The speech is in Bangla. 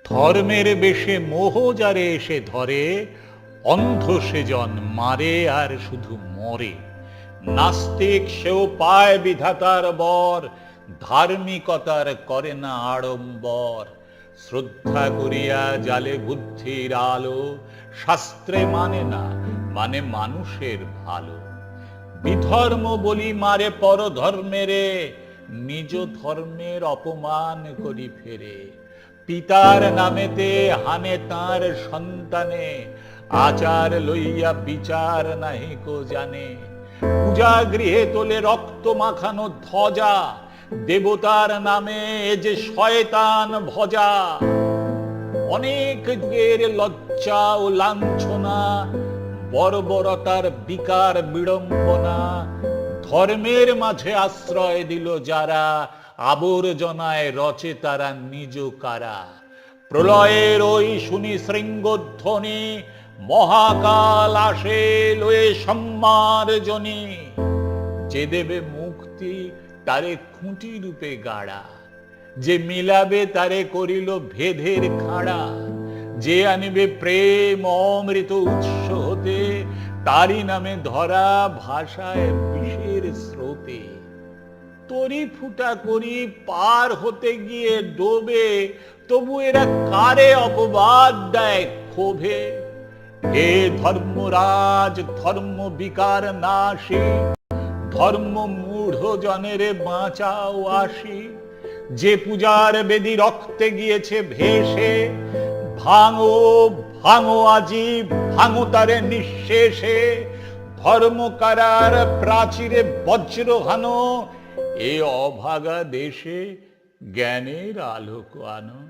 ধর্মের বেশে মোহ যারে এসে ধরে, অন্ধ সেজন মারে আর শুধু মরে। নাস্তিক সেও পায় বিধাতার বর, ধার্মিকতার করে না আড়ম্বর। শ্রদ্ধা করিয়া জালে বুদ্ধির আলো, শাস্ত্রে মানে না, মানে মানুষের ভালো। বিধর্ম বলি মারে পর ধর্মেরে, নিজ ধর্মের অপমান করি ফেরে। পিতার নামেতে হানে তার সন্তানে, আচার লইয়া বিচার নাহিকো জানে। পূজা গৃহে তোলে রক্ত মাখানো ধ্বজা, দেবতার নামে এ যে শয়তান ভজা। অনেক যুগের লজ্জা ও লাঞ্ছনা, বর্বরতার বিকার বিড়ম্বনা। ধর্মের মাঝে আশ্রয় দিল যারা, আবর্জনায় রচে তারা নিজ কারা। প্রলয়ের ওই শুনি শৃঙ্গধ্বনি, মহাকাল আসে লয়ে সম্মার্জনী। যে দেবে মুক্তি তারে খুঁটি রূপে গাড়া, যে মিলাবে তারে করিল ভেদের খাড়া। যে আনিবে প্রেম অমৃত উৎস হতে, তারই নামে ধরা ভাষায় বিষের স্রোতে। তরি ফুটা করি পার হতে গিয়ে ডোবে, তবু এরা কারে অপবাদ দেয় ক্ষোভে। হে ধর্মরাজ ধর্ম বিকার নাশী, ধর্ম মূঢ় জনের বাঁচাও আসি। যে পূজার বেদি রক্তে গিয়েছে ভেসে, ভাঙো ভাঙো আজি ভাঙো তারে নিঃশেষে। ধর্মকারার প্রাচীরে বজ্র হানো, এ অভাগা দেশে জ্ঞানের আলোক আনো।